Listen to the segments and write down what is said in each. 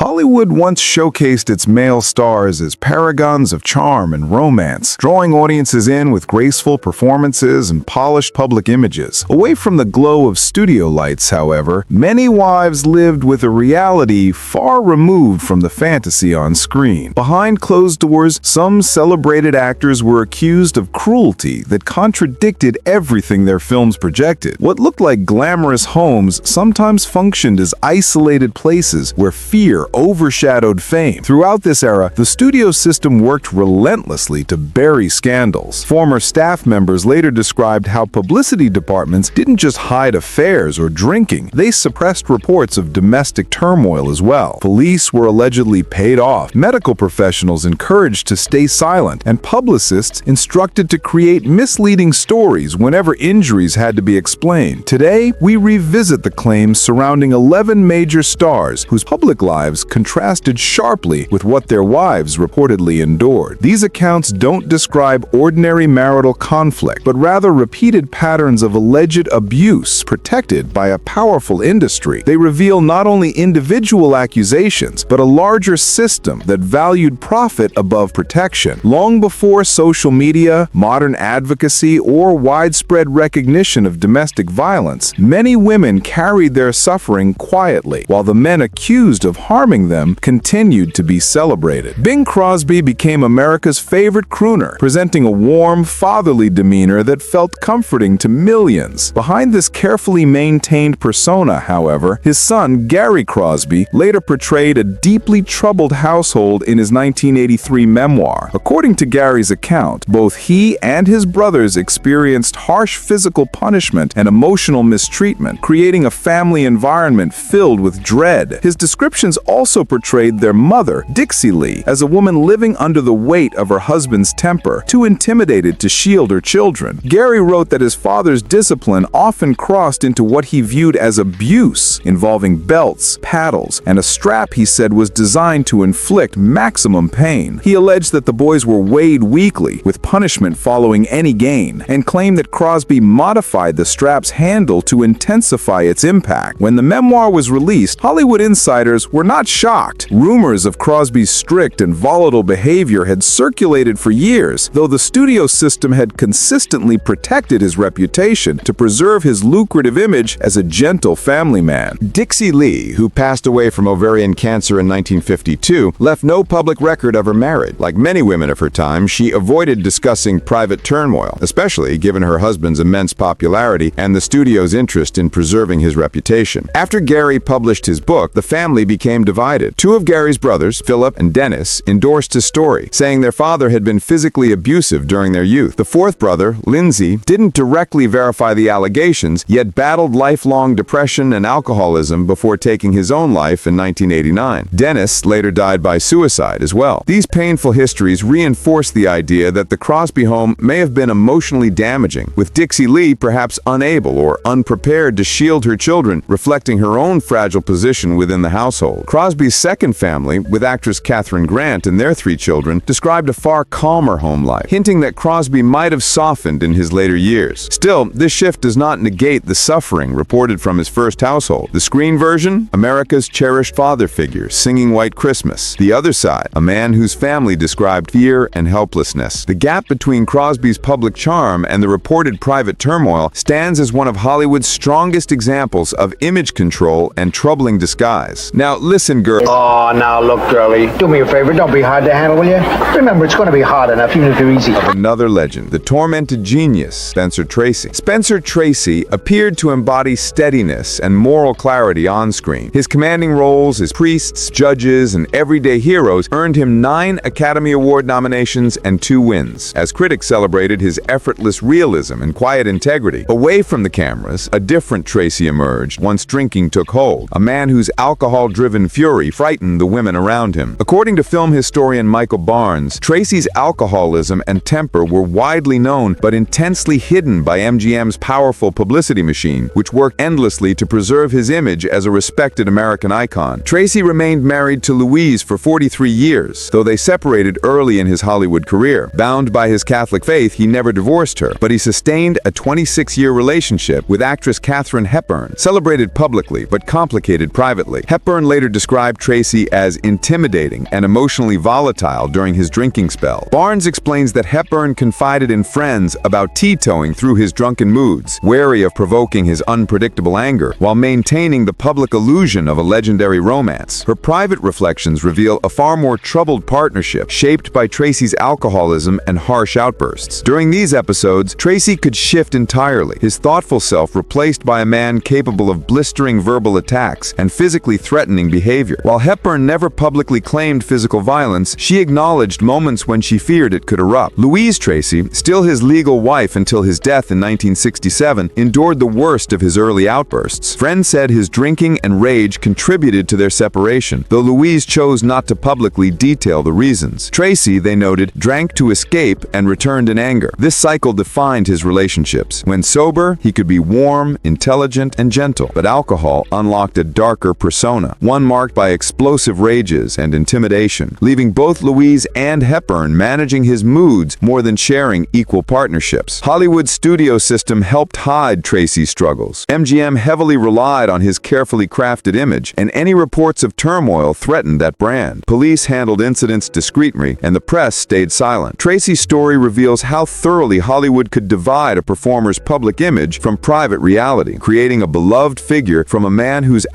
Hollywood once showcased its male stars as paragons of charm and romance, drawing audiences in with graceful performances and polished public images. Away from the glow of studio lights, however, many wives lived with a reality far removed from the fantasy on screen. Behind closed doors, some celebrated actors were accused of cruelty that contradicted everything their films projected. What looked like glamorous homes sometimes functioned as isolated places where fear overshadowed fame. Throughout this era, the studio system worked relentlessly to bury scandals. Former staff members later described how publicity departments didn't just hide affairs or drinking, they suppressed reports of domestic turmoil as well. Police were allegedly paid off, medical professionals encouraged to stay silent, and publicists instructed to create misleading stories whenever injuries had to be explained. Today, we revisit the claims surrounding 11 major stars whose public lives contrasted sharply with what their wives reportedly endured. These accounts don't describe ordinary marital conflict, but rather repeated patterns of alleged abuse protected by a powerful industry. They reveal not only individual accusations, but a larger system that valued profit above protection. Long before social media, modern advocacy, or widespread recognition of domestic violence, many women carried their suffering quietly, while the men accused of harming them continued to be celebrated. Bing Crosby became America's favorite crooner, presenting a warm, fatherly demeanor that felt comforting to millions. Behind this carefully maintained persona, however, his son, Gary Crosby, later portrayed a deeply troubled household in his 1983 memoir. According to Gary's account, both he and his brothers experienced harsh physical punishment and emotional mistreatment, creating a family environment filled with dread. His descriptions also portrayed their mother, Dixie Lee, as a woman living under the weight of her husband's temper, too intimidated to shield her children. Gary wrote that his father's discipline often crossed into what he viewed as abuse, involving belts, paddles, and a strap he said was designed to inflict maximum pain. He alleged that the boys were weighed weekly, with punishment following any gain, and claimed that Crosby modified the strap's handle to intensify its impact. When the memoir was released, Hollywood insiders were not shocked. Rumors of Crosby's strict and volatile behavior had circulated for years, though the studio system had consistently protected his reputation to preserve his lucrative image as a gentle family man. Dixie Lee, who passed away from ovarian cancer in 1952, left no public record of her marriage. Like many women of her time, she avoided discussing private turmoil, especially given her husband's immense popularity and the studio's interest in preserving his reputation. After Gary published his book, the family became divided. Two of Gary's brothers, Philip and Dennis, endorsed his story, saying their father had been physically abusive during their youth. The fourth brother, Lindsay, didn't directly verify the allegations, yet battled lifelong depression and alcoholism before taking his own life in 1989. Dennis later died by suicide as well. These painful histories reinforce the idea that the Crosby home may have been emotionally damaging, with Dixie Lee perhaps unable or unprepared to shield her children, reflecting her own fragile position within the household. Crosby's second family, with actress Katharine Grant and their three children, described a far calmer home life, hinting that Crosby might have softened in his later years. Still, this shift does not negate the suffering reported from his first household. The screen version, America's cherished father figure singing White Christmas. The other side, a man whose family described fear and helplessness. The gap between Crosby's public charm and the reported private turmoil stands as one of Hollywood's strongest examples of image control and troubling disguise. Now listen, girl. Oh, now look, girlie. Do me a favor, don't be hard to handle, will you? Remember, it's going to be hard enough, even if you're easy. Another legend, the tormented genius, Spencer Tracy. Spencer Tracy appeared to embody steadiness and moral clarity on screen. His commanding roles as priests, judges, and everyday heroes earned him 9 Academy Award nominations and 2 wins, as critics celebrated his effortless realism and quiet integrity. Away from the cameras, a different Tracy emerged once drinking took hold, a man whose alcohol-driven fury frightened the women around him. According to film historian Michael Barnes, Tracy's alcoholism and temper were widely known but intensely hidden by MGM's powerful publicity machine, which worked endlessly to preserve his image as a respected American icon. Tracy remained married to Louise for 43 years, though they separated early in his Hollywood career. Bound by his Catholic faith, he never divorced her, but he sustained a 26-year relationship with actress Katharine Hepburn, celebrated publicly but complicated privately. Hepburn later described described Tracy as intimidating and emotionally volatile during his drinking spell. Barnes explains that Hepburn confided in friends about tiptoeing through his drunken moods, wary of provoking his unpredictable anger, while maintaining the public illusion of a legendary romance. Her private reflections reveal a far more troubled partnership, shaped by Tracy's alcoholism and harsh outbursts. During these episodes, Tracy could shift entirely, his thoughtful self replaced by a man capable of blistering verbal attacks and physically threatening behavior. While Hepburn never publicly claimed physical violence, she acknowledged moments when she feared it could erupt. Louise Tracy, still his legal wife until his death in 1967, endured the worst of his early outbursts. Friends said his drinking and rage contributed to their separation, though Louise chose not to publicly detail the reasons. Tracy, they noted, drank to escape and returned in anger. This cycle defined his relationships. When sober, he could be warm, intelligent, and gentle, but alcohol unlocked a darker persona, one marked by explosive rages and intimidation, leaving both Louise and Hepburn managing his moods more than sharing equal partnerships. Hollywood's studio system helped hide Tracy's struggles. MGM heavily relied on his carefully crafted image, and any reports of turmoil threatened that brand. Police handled incidents discreetly, and the press stayed silent. Tracy's story reveals how thoroughly Hollywood could divide a performer's public image from private reality, creating a beloved figure from a man whose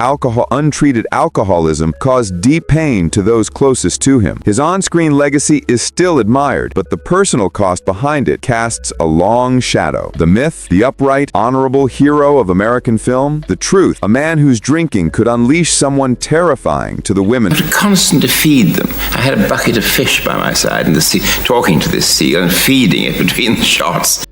untreated alcoholism caused deep pain to those closest to him. His on-screen legacy is still admired, but the personal cost behind it casts a long shadow. The myth, the upright, honorable hero of American film, the truth, a man whose drinking could unleash someone terrifying to the women. I had to constantly feed them. I had a bucket of fish by my side in the sea, talking to this seal and feeding it between the shots.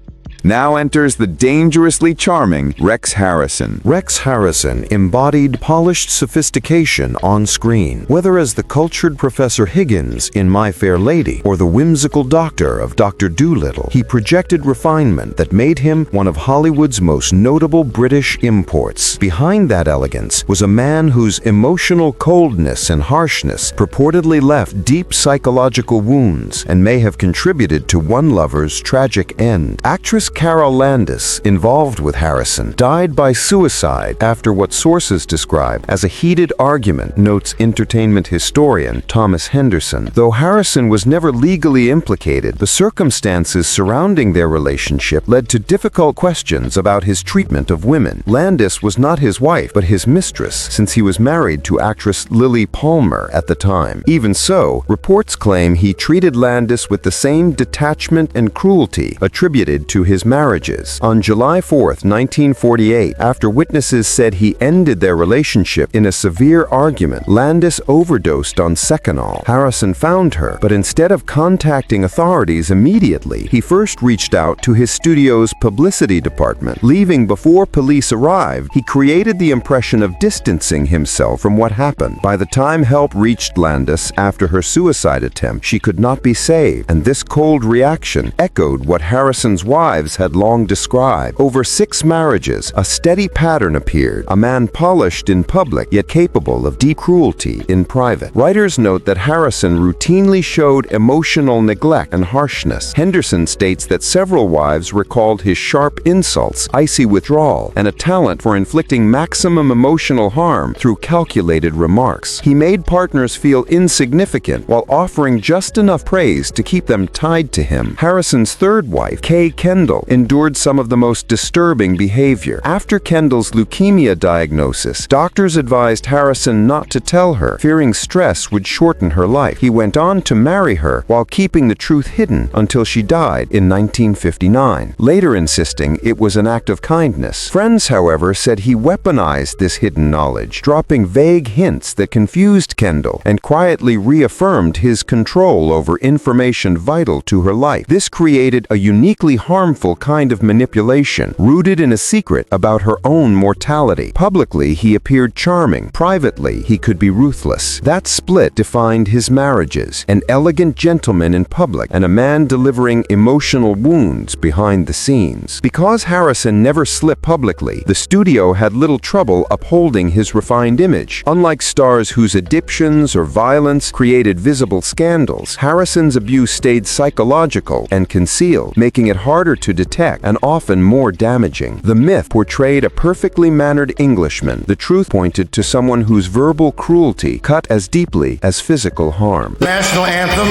Now enters the dangerously charming Rex Harrison. Rex Harrison embodied polished sophistication on screen, whether as the cultured Professor Higgins in My Fair Lady or the whimsical doctor of Dr. Dolittle. He projected refinement that made him one of Hollywood's most notable British imports. Behind that elegance was a man whose emotional coldness and harshness purportedly left deep psychological wounds and may have contributed to one lover's tragic end. Actress Carol Landis, involved with Harrison, died by suicide after what sources describe as a heated argument, notes entertainment historian Thomas Henderson. Though Harrison was never legally implicated, the circumstances surrounding their relationship led to difficult questions about his treatment of women. Landis was not his wife, but his mistress, since he was married to actress Lily Palmer at the time. Even so, reports claim he treated Landis with the same detachment and cruelty attributed to his marriages. On July 4, 1948, after witnesses said he ended their relationship in a severe argument, Landis overdosed on Seconal. Harrison found her, but instead of contacting authorities immediately, he first reached out to his studio's publicity department. Leaving before police arrived, he created the impression of distancing himself from what happened. By the time help reached Landis after her suicide attempt, she could not be saved, and this cold reaction echoed what Harrison's wives had long described. Over 6 marriages, a steady pattern appeared, a man polished in public, yet capable of deep cruelty in private. Writers note that Harrison routinely showed emotional neglect and harshness. Henderson states that several wives recalled his sharp insults, icy withdrawal, and a talent for inflicting maximum emotional harm through calculated remarks. He made partners feel insignificant while offering just enough praise to keep them tied to him. Harrison's third wife, Kay Kendall, endured some of the most disturbing behavior. After Kendall's leukemia diagnosis, doctors advised Harrison not to tell her, fearing stress would shorten her life. He went on to marry her while keeping the truth hidden until she died in 1959, later insisting it was an act of kindness. Friends, however, said he weaponized this hidden knowledge, dropping vague hints that confused Kendall and quietly reaffirmed his control over information vital to her life. This created a uniquely harmful kind of manipulation, rooted in a secret about her own mortality. Publicly, he appeared charming. Privately, he could be ruthless. That split defined his marriages: an elegant gentleman in public and a man delivering emotional wounds behind the scenes. Because Harrison never slipped publicly, the studio had little trouble upholding his refined image. Unlike stars whose addictions or violence created visible scandals, Harrison's abuse stayed psychological and concealed, making it harder to detect, and often more damaging. The myth portrayed a perfectly mannered Englishman. The truth pointed to someone whose verbal cruelty cut as deeply as physical harm. National anthem,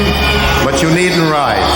but you needn't rise.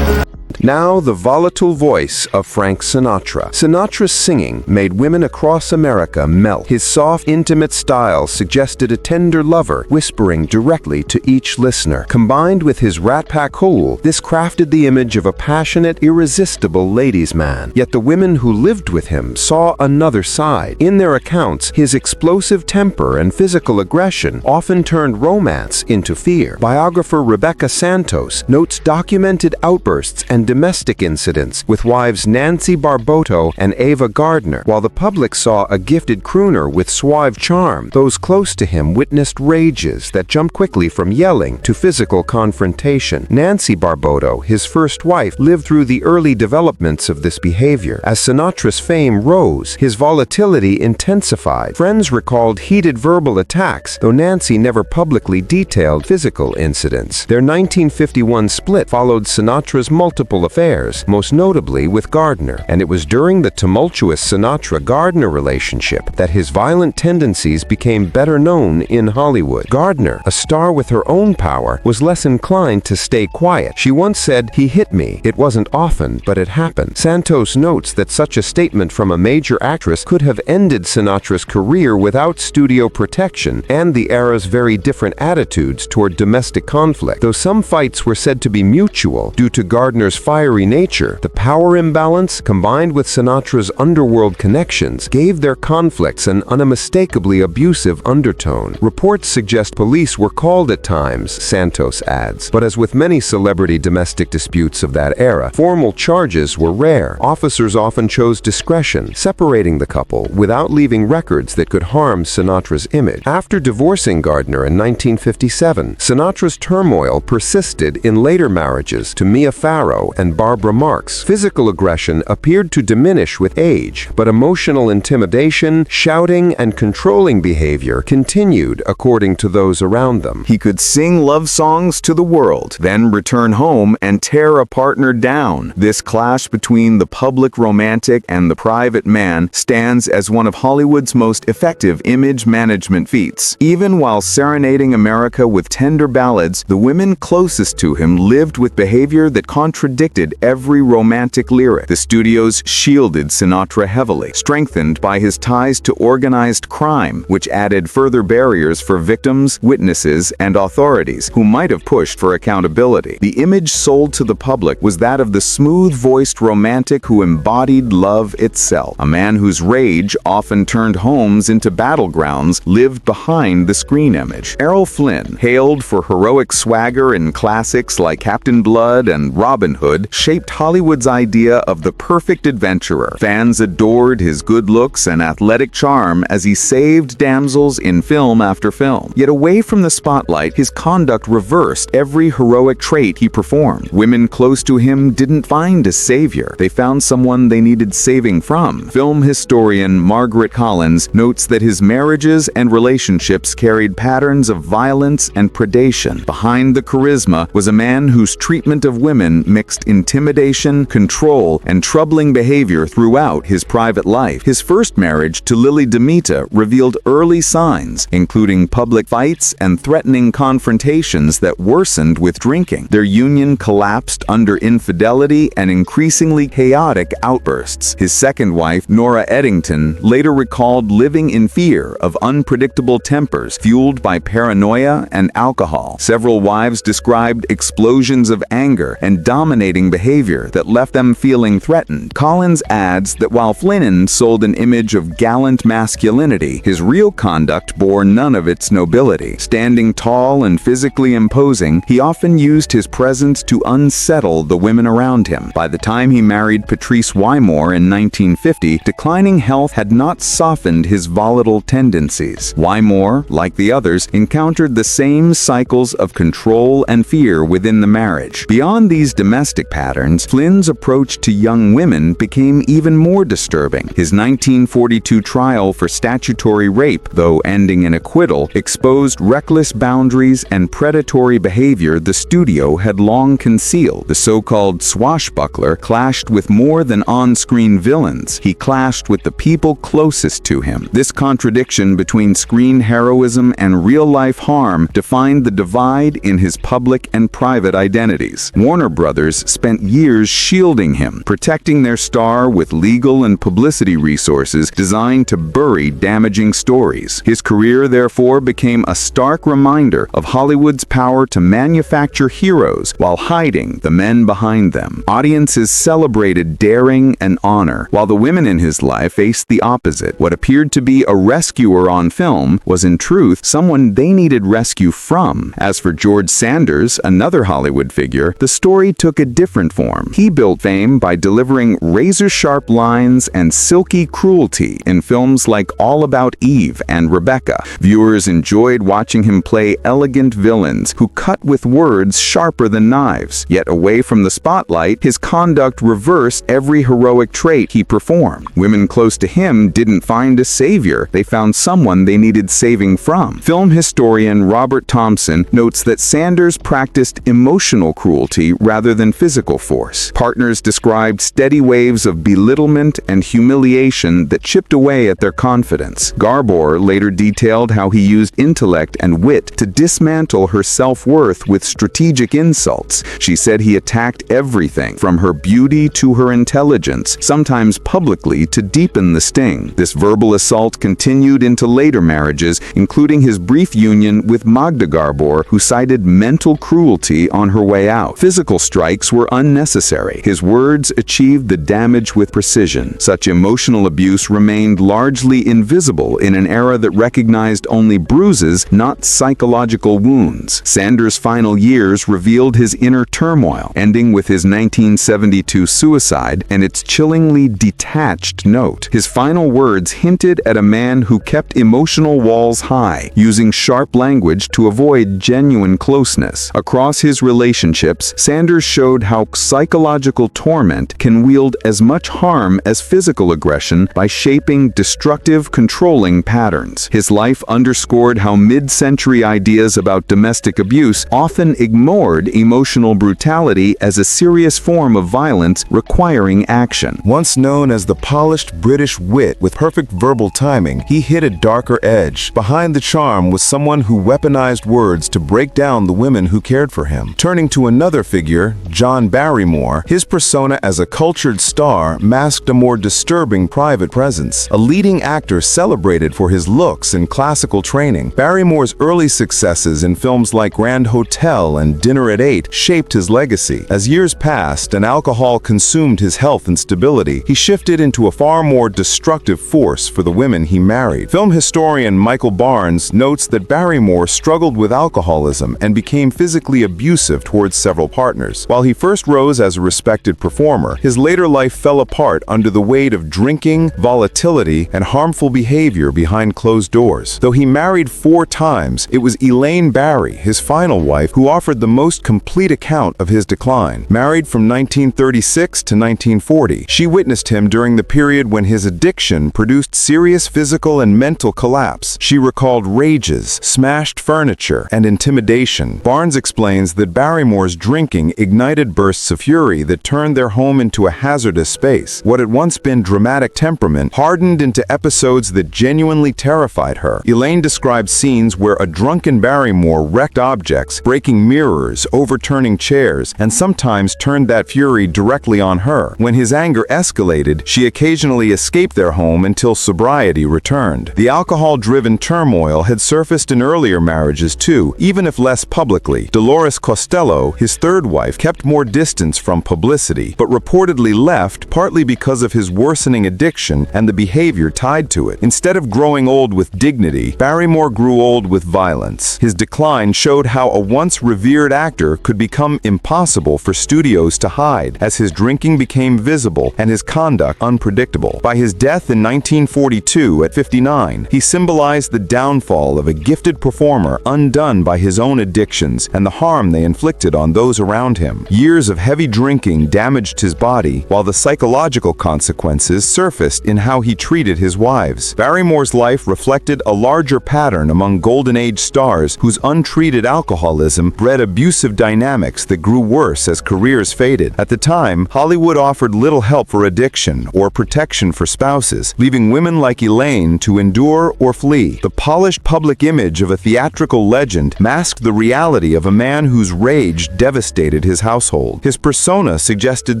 Now the volatile voice of Frank Sinatra. Sinatra's singing made women across America melt. His soft, intimate style suggested a tender lover whispering directly to each listener. Combined with his Rat Pack cool, this crafted the image of a passionate, irresistible ladies' man. Yet the women who lived with him saw another side. In their accounts, his explosive temper and physical aggression often turned romance into fear. Biographer Rebecca Santos notes documented outbursts and domestic incidents with wives Nancy Barboto and Ava Gardner. While the public saw a gifted crooner with suave charm, those close to him witnessed rages that jumped quickly from yelling to physical confrontation. Nancy Barboto, his first wife, lived through the early developments of this behavior. As Sinatra's fame rose, his volatility intensified. Friends recalled heated verbal attacks, though Nancy never publicly detailed physical incidents. Their 1951 split followed Sinatra's multiple affairs, most notably with Gardner, and it was during the tumultuous Sinatra-Gardner relationship that his violent tendencies became better known in Hollywood. Gardner, a star with her own power, was less inclined to stay quiet. She once said, "He hit me. It wasn't often, but it happened." Santos notes that such a statement from a major actress could have ended Sinatra's career without studio protection and the era's very different attitudes toward domestic conflict. Though some fights were said to be mutual due to Gardner's fiery nature, the power imbalance, combined with Sinatra's underworld connections, gave their conflicts an unmistakably abusive undertone. Reports suggest police were called at times, Santos adds. But as with many celebrity domestic disputes of that era, formal charges were rare. Officers often chose discretion, separating the couple without leaving records that could harm Sinatra's image. After divorcing Gardner in 1957, Sinatra's turmoil persisted in later marriages to Mia Farrow and Barbara Marx. Physical aggression appeared to diminish with age, but emotional intimidation, shouting, and controlling behavior continued according to those around them. He could sing love songs to the world, then return home and tear a partner down. This clash between the public romantic and the private man stands as one of Hollywood's most effective image management feats. Even while serenading America with tender ballads, the women closest to him lived with behavior that contradicted every romantic lyric. The studios shielded Sinatra heavily, strengthened by his ties to organized crime, which added further barriers for victims, witnesses, and authorities who might have pushed for accountability. The image sold to the public was that of the smooth-voiced romantic who embodied love itself. A man whose rage often turned homes into battlegrounds lived behind the screen image. Errol Flynn, hailed for heroic swagger in classics like Captain Blood and Robin Hood, shaped Hollywood's idea of the perfect adventurer. Fans adored his good looks and athletic charm as he saved damsels in film after film. Yet away from the spotlight, his conduct reversed every heroic trait he performed. Women close to him didn't find a savior. They found someone they needed saving from. Film historian Margaret Collins notes that his marriages and relationships carried patterns of violence and predation. Behind the charisma was a man whose treatment of women mixed intimidation, control, and troubling behavior throughout his private life. His first marriage to Lily Demita revealed early signs, including public fights and threatening confrontations that worsened with drinking. Their union collapsed under infidelity and increasingly chaotic outbursts. His second wife, Nora Eddington, later recalled living in fear of unpredictable tempers fueled by paranoia and alcohol. Several wives described explosions of anger and dominating behavior that left them feeling threatened. Collins adds that while Flynn sold an image of gallant masculinity, his real conduct bore none of its nobility. Standing tall and physically imposing, he often used his presence to unsettle the women around him. By the time he married Patrice Wymore in 1950, declining health had not softened his volatile tendencies. Wymore, like the others, encountered the same cycles of control and fear within the marriage. Beyond these domestic sadistic patterns, Flynn's approach to young women became even more disturbing. His 1942 trial for statutory rape, though ending in acquittal, exposed reckless boundaries and predatory behavior the studio had long concealed. The so-called swashbuckler clashed with more than on-screen villains. He clashed with the people closest to him. This contradiction between screen heroism and real-life harm defined the divide in his public and private identities. Warner Brothers spent years shielding him, protecting their star with legal and publicity resources designed to bury damaging stories. His career, therefore, became a stark reminder of Hollywood's power to manufacture heroes while hiding the men behind them. Audiences celebrated daring and honor, while the women in his life faced the opposite. What appeared to be a rescuer on film was in truth someone they needed rescue from. As for George Sanders, another Hollywood figure, the story took a different form. He built fame by delivering razor-sharp lines and silky cruelty in films like All About Eve and Rebecca. Viewers enjoyed watching him play elegant villains who cut with words sharper than knives. Yet away from the spotlight, his conduct reversed every heroic trait he performed. Women close to him didn't find a savior, they found someone they needed saving from. Film historian Robert Thompson notes that Sanders practiced emotional cruelty rather than physical force. Partners described steady waves of belittlement and humiliation that chipped away at their confidence. Garbour later detailed how he used intellect and wit to dismantle her self-worth with strategic insults. She said he attacked everything, from her beauty to her intelligence, sometimes publicly to deepen the sting. This verbal assault continued into later marriages, including his brief union with Magda Garbour, who cited mental cruelty on her way out. Physical strikes were unnecessary. His words achieved the damage with precision. Such emotional abuse remained largely invisible in an era that recognized only bruises, not psychological wounds. Sanders' final years revealed his inner turmoil, ending with his 1972 suicide and its chillingly detached note. His final words hinted at a man who kept emotional walls high, using sharp language to avoid genuine closeness. Across his relationships, Sanders showed how psychological torment can wield as much harm as physical aggression by shaping destructive, controlling patterns. His life underscored how mid-century ideas about domestic abuse often ignored emotional brutality as a serious form of violence requiring action. Once known as the polished British wit with perfect verbal timing, he hit a darker edge. Behind the charm was someone who weaponized words to break down the women who cared for him. Turning to another figure, John Barrymore, his persona as a cultured star masked a more disturbing private presence. A leading actor celebrated for his looks and classical training, Barrymore's early successes in films like Grand Hotel and Dinner at 8 shaped his legacy. As years passed and alcohol consumed his health and stability, he shifted into a far more destructive force for the women he married. Film historian Michael Barnes notes that Barrymore struggled with alcoholism and became physically abusive towards several partners. While he first rose as a respected performer, his later life fell apart under the weight of drinking, volatility, and harmful behavior behind closed doors. Though he married 4 times, it was Elaine Barry, his final wife, who offered the most complete account of his decline. Married from 1936 to 1940, she witnessed him during the period when his addiction produced serious physical and mental collapse. She recalled rages, smashed furniture, and intimidation. Barnes explains that Barrymore's drinking ignited bursts of fury that turned their home into a hazardous space. What had once been dramatic temperament hardened into episodes that genuinely terrified her. Elaine described scenes where a drunken Barrymore wrecked objects, breaking mirrors, overturning chairs, and sometimes turned that fury directly on her. When his anger escalated, she occasionally escaped their home until sobriety returned. The alcohol-driven turmoil had surfaced in earlier marriages too, even if less publicly. Dolores Costello, his third wife, kept more distance from publicity, but reportedly left partly because of his worsening addiction and the behavior tied to it. Instead of growing old with dignity, Barrymore grew old with violence. His decline showed how a once revered actor could become impossible for studios to hide, as his drinking became visible and his conduct unpredictable. By his death in 1942 at 59, he symbolized the downfall of a gifted performer undone by his own addictions and the harm they inflicted on those around him. Years years of heavy drinking damaged his body, while the psychological consequences surfaced in how he treated his wives. Barrymore's life reflected a larger pattern among Golden Age stars whose untreated alcoholism bred abusive dynamics that grew worse as careers faded. At the time, Hollywood offered little help for addiction or protection for spouses, leaving women like Elaine to endure or flee. The polished public image of a theatrical legend masked the reality of a man whose rage devastated his household. His persona suggested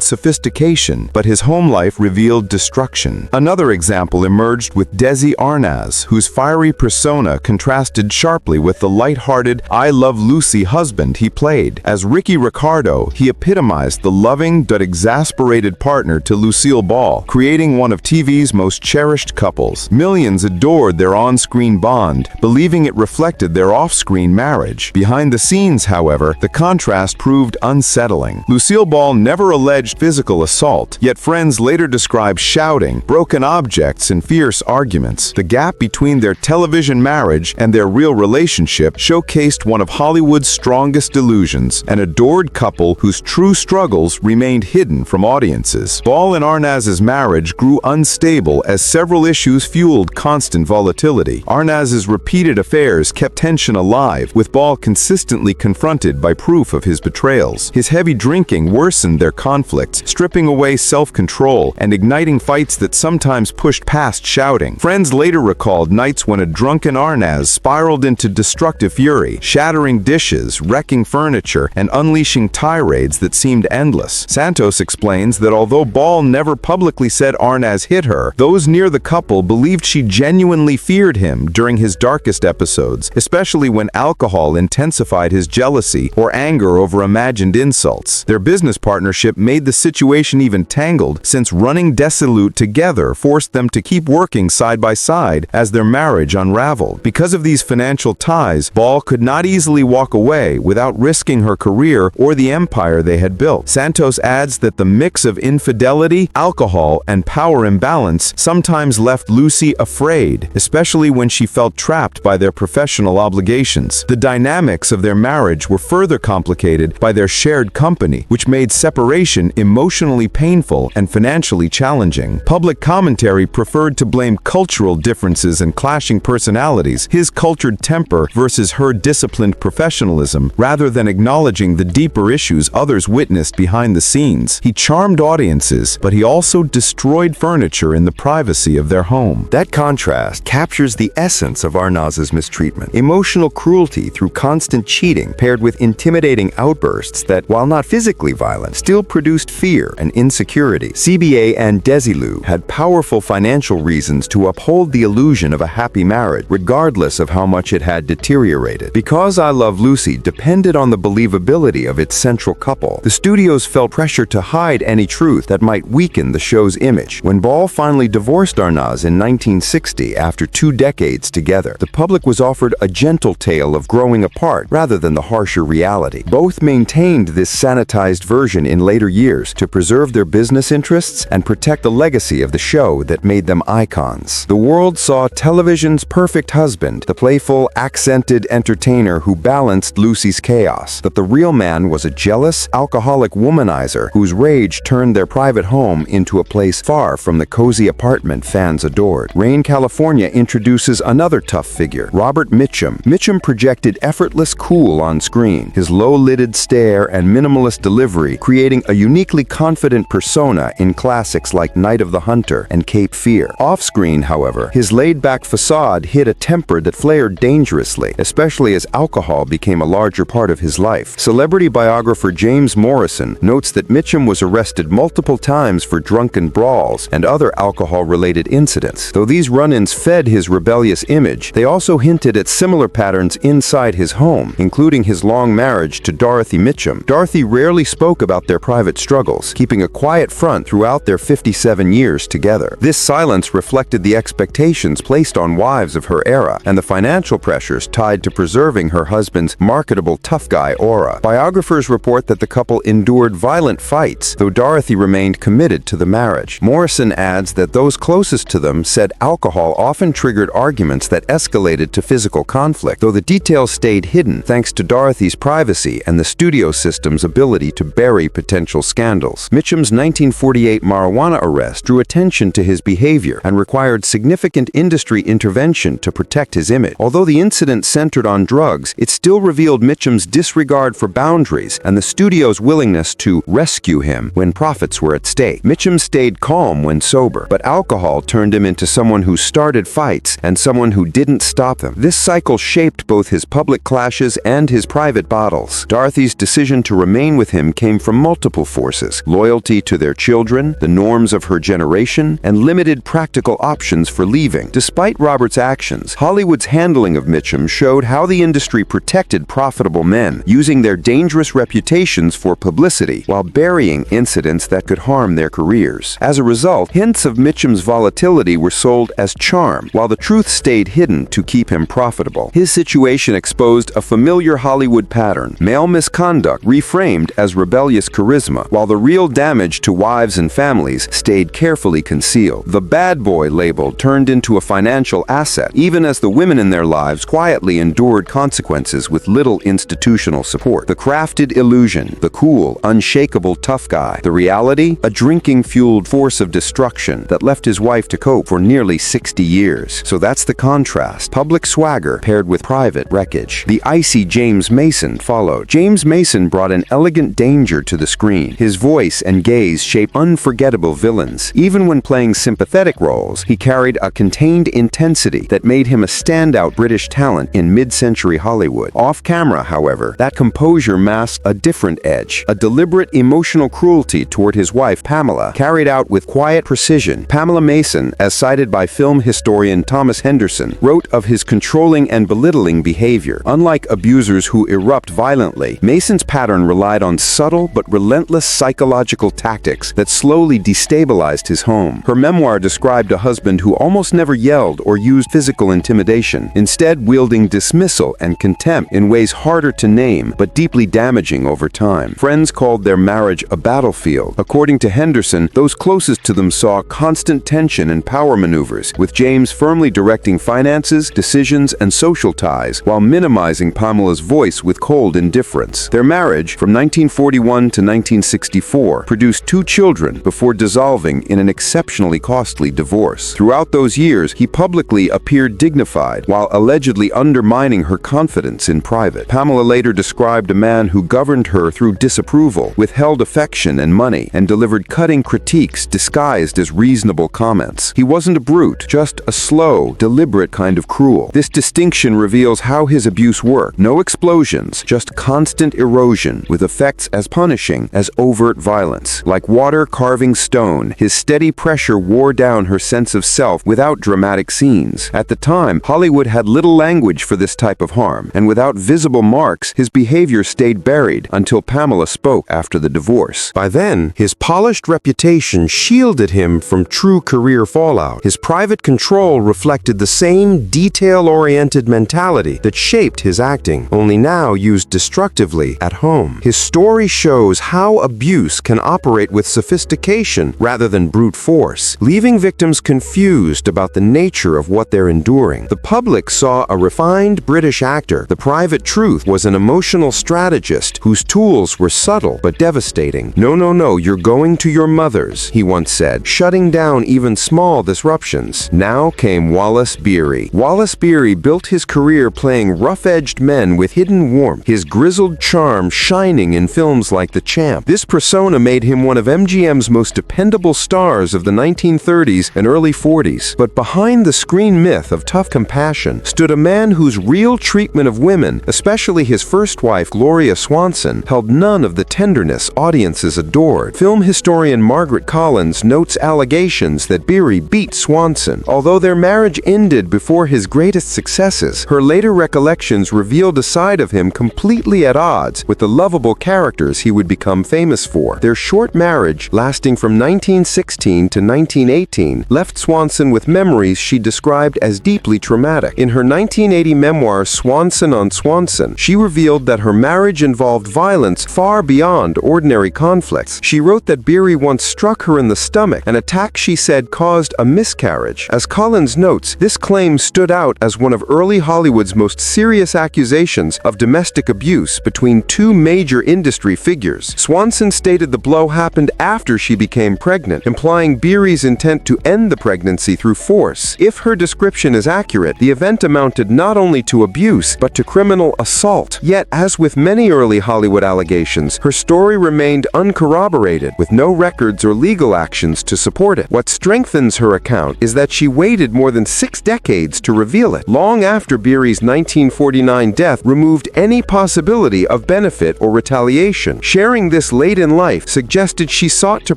sophistication, but his home life revealed destruction. Another example emerged with Desi Arnaz, whose fiery persona contrasted sharply with the light-hearted I Love Lucy husband he played. As Ricky Ricardo, he epitomized the loving but exasperated partner to Lucille Ball, creating one of TV's most cherished couples. Millions adored their on-screen bond, believing it reflected their off-screen marriage. Behind the scenes, however, the contrast proved unsettling. Lucille Ball never alleged physical assault, yet friends later described shouting, broken objects, and fierce arguments. The gap between their television marriage and their real relationship showcased one of Hollywood's strongest delusions, an adored couple whose true struggles remained hidden from audiences. Ball and Arnaz's marriage grew unstable as several issues fueled constant volatility. Arnaz's repeated affairs kept tension alive, with Ball consistently confronted by proof of his betrayals. His heavy drinking worsened their conflicts, stripping away self-control and igniting fights that sometimes pushed past shouting. Friends later recalled nights when a drunken Arnaz spiraled into destructive fury, shattering dishes, wrecking furniture, and unleashing tirades that seemed endless. Santos explains that although Ball never publicly said Arnaz hit her, those near the couple believed she genuinely feared him during his darkest episodes, especially when alcohol intensified his jealousy or anger over imagined insults. Their business partnership made the situation even tangled, since running dissolute together forced them to keep working side by side as their marriage unraveled. Because of these financial ties, Ball could not easily walk away without risking her career or the empire they had built. Santos adds that the mix of infidelity, alcohol, and power imbalance sometimes left Lucy afraid, especially when she felt trapped by their professional obligations. The dynamics of their marriage were further complicated by their shared company, which made separation emotionally painful and financially challenging. Public commentary preferred to blame cultural differences and clashing personalities, his cultured temper versus her disciplined professionalism, rather than acknowledging the deeper issues others witnessed behind the scenes. He charmed audiences, but he also destroyed furniture in the privacy of their home. That contrast captures the essence of Arnaz's mistreatment. Emotional cruelty through constant cheating paired with intimidating outbursts that, while not physically violent, still produced fear and insecurity. CBA and Desilu had powerful financial reasons to uphold the illusion of a happy marriage, regardless of how much it had deteriorated. Because I Love Lucy depended on the believability of its central couple, the studios felt pressure to hide any truth that might weaken the show's image. When Ball finally divorced Arnaz in 1960 after 2 decades together, the public was offered a gentle tale of growing apart rather than the harsher reality. Both maintained this sanitized version in later years to preserve their business interests and protect the legacy of the show that made them icons. The world saw television's perfect husband, the playful, accented entertainer who balanced Lucy's chaos. But the real man was a jealous, alcoholic womanizer whose rage turned their private home into a place far from the cozy apartment fans adored. Rain, California introduces another tough figure, Robert Mitchum. Mitchum projected effortless cool on screen, his low-lidded stare and minimalist delivery creating a uniquely confident persona in classics like Night of the Hunter and Cape Fear. Off-screen, however, his laid-back facade hid a temper that flared dangerously, especially as alcohol became a larger part of his life. Celebrity biographer James Morrison notes that Mitchum was arrested multiple times for drunken brawls and other alcohol-related incidents. Though these run-ins fed his rebellious image, they also hinted at similar patterns inside his home, including his long marriage to Dorothy Mitchum. Dorothy rarely spoke about their private struggles, keeping a quiet front throughout their 57 years together. This silence reflected the expectations placed on wives of her era and the financial pressures tied to preserving her husband's marketable tough guy aura. Biographers report that the couple endured violent fights, though Dorothy remained committed to the marriage. Morrison adds that those closest to them said alcohol often triggered arguments that escalated to physical conflict, though the details stayed hidden thanks to Dorothy's privacy and the studio system's ability ability to bury potential scandals. Mitchum's 1948 marijuana arrest drew attention to his behavior and required significant industry intervention to protect his image. Although the incident centered on drugs, it still revealed Mitchum's disregard for boundaries and the studio's willingness to rescue him when profits were at stake. Mitchum stayed calm when sober, but alcohol turned him into someone who started fights and someone who didn't stop them. This cycle shaped both his public clashes and his private battles. Dorothy's decision to remain with him came from multiple forces: loyalty to their children, the norms of her generation, and limited practical options for leaving. Despite Robert's actions, Hollywood's handling of Mitchum showed how the industry protected profitable men, using their dangerous reputations for publicity while burying incidents that could harm their careers. As a result, hints of Mitchum's volatility were sold as charm, while the truth stayed hidden to keep him profitable. His situation exposed a familiar Hollywood pattern: male misconduct reframed as rebellious charisma, while the real damage to wives and families stayed carefully concealed. The bad boy label turned into a financial asset, even as the women in their lives quietly endured consequences with little institutional support. The crafted illusion, the cool, unshakable tough guy. The reality, a drinking-fueled force of destruction that left his wife to cope for nearly 60 years. So that's the contrast: public swagger paired with private wreckage. The icy James Mason followed. James Mason brought an elegant danger to the screen. His voice and gaze shaped unforgettable villains. Even when playing sympathetic roles, he carried a contained intensity that made him a standout British talent in mid-century Hollywood. Off-camera, however, that composure masked a different edge: a deliberate emotional cruelty toward his wife, Pamela, carried out with quiet precision. Pamela Mason, as cited by film historian Thomas Henderson, wrote of his controlling and belittling behavior. Unlike abusers who erupt violently, Mason's pattern relied on subtle but relentless psychological tactics that slowly destabilized his home. Her memoir described a husband who almost never yelled or used physical intimidation, instead wielding dismissal and contempt in ways harder to name but deeply damaging over time. Friends called their marriage a battlefield. According to Henderson, those closest to them saw constant tension and power maneuvers, with James firmly directing finances, decisions, and social ties, while minimizing Pamela's voice with cold indifference. Their marriage, from 1941 to 1964, produced 2 children before dissolving in an exceptionally costly divorce. Throughout those years, he publicly appeared dignified, while allegedly undermining her confidence in private. Pamela later described a man who governed her through disapproval, withheld affection and money, and delivered cutting critiques disguised as reasonable comments. He wasn't a brute, just a slow, deliberate kind of cruel. This distinction reveals how his abuse worked. No explosions, just constant erosion, with effects as punishing as overt violence. Like water carving stone, his steady pressure wore down her sense of self without dramatic scenes. At the time, Hollywood had little language for this type of harm, and without visible marks, his behavior stayed buried until Pamela spoke after the divorce. By then, his polished reputation shielded him from true career fallout. His private control reflected the same detail-oriented mentality that shaped his acting, only now used destructively at home. His story shows how abuse can operate with sophistication rather than brute force, leaving victims confused about the nature of what they're enduring. The public saw a refined British actor. The private truth was an emotional strategist whose tools were subtle but devastating. No, you're going to your mother's, he once said, shutting down even small disruptions. Now came Wallace Beery. Wallace Beery built his career playing rough-edged men with hidden warmth, his grizzled charm shining in films like The Champ. This persona made him one of MGM's most dependable stars of the 1930s and early 40s. But behind the screen myth of tough compassion stood a man whose real treatment of women, especially his first wife Gloria Swanson, held none of the tenderness audiences adored. Film historian Margaret Collins notes allegations that Beery beat Swanson. Although their marriage ended before his greatest successes, her later recollections revealed a side of him completely at odds with the lovable characters he would become famous for. Their short marriage, lasting from 1916 to 1918, left Swanson with memories she described as deeply traumatic. In her 1980 memoir, Swanson on Swanson, she revealed that her marriage involved violence far beyond beyond ordinary conflicts. She wrote that Beery once struck her in the stomach, an attack she said caused a miscarriage. As Collins notes, this claim stood out as one of early Hollywood's most serious accusations of domestic abuse between two major industry figures. Swanson stated the blow happened after she became pregnant, implying Beery's intent to end the pregnancy through force. If her description is accurate, the event amounted not only to abuse, but to criminal assault. Yet, as with many early Hollywood allegations, her story remained uncorroborated, with no records or legal actions to support it. What strengthens her account is that she waited more than 6 decades to reveal it. Long after Beery's 1949 death removed any possibility of benefit or retaliation. Sharing this late in life suggested she sought to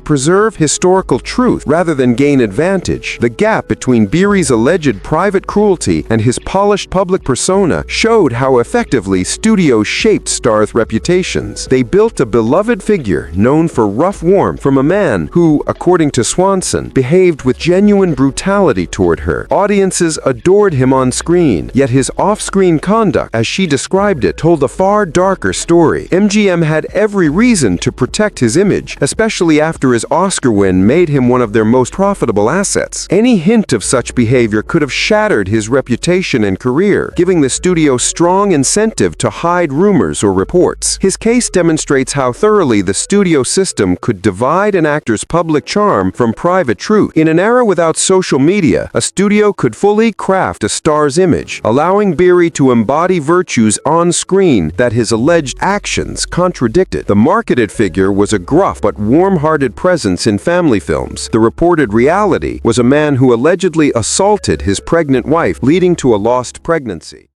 preserve historical truth rather than gain advantage. The gap between Beery's alleged private cruelty and his polished public persona showed how effectively studios shaped stars' reputations. They built a beloved figure known for rough warmth from a man who, according to Swanson, behaved with genuine brutality toward her. Audiences adored him on screen, yet his off-screen conduct, as she described it, told a far darker story. MGM had every reason to protect his image, especially after his Oscar win made him one of their most profitable assets. Any hint of such behavior could have shattered his reputation and career, giving the studio strong incentive to hide rumors or reports. His case demonstrates how thoroughly the studio system could divide an actor's public charm from private truth. In an era without social media, a studio could fully craft a star's image, allowing Beery to embody virtues on screen that his alleged actions contradicted. The marketed figure was a gruff but warm-hearted presence in family films. The reported reality was a man who allegedly assaulted his pregnant wife, leading to a lost pregnancy.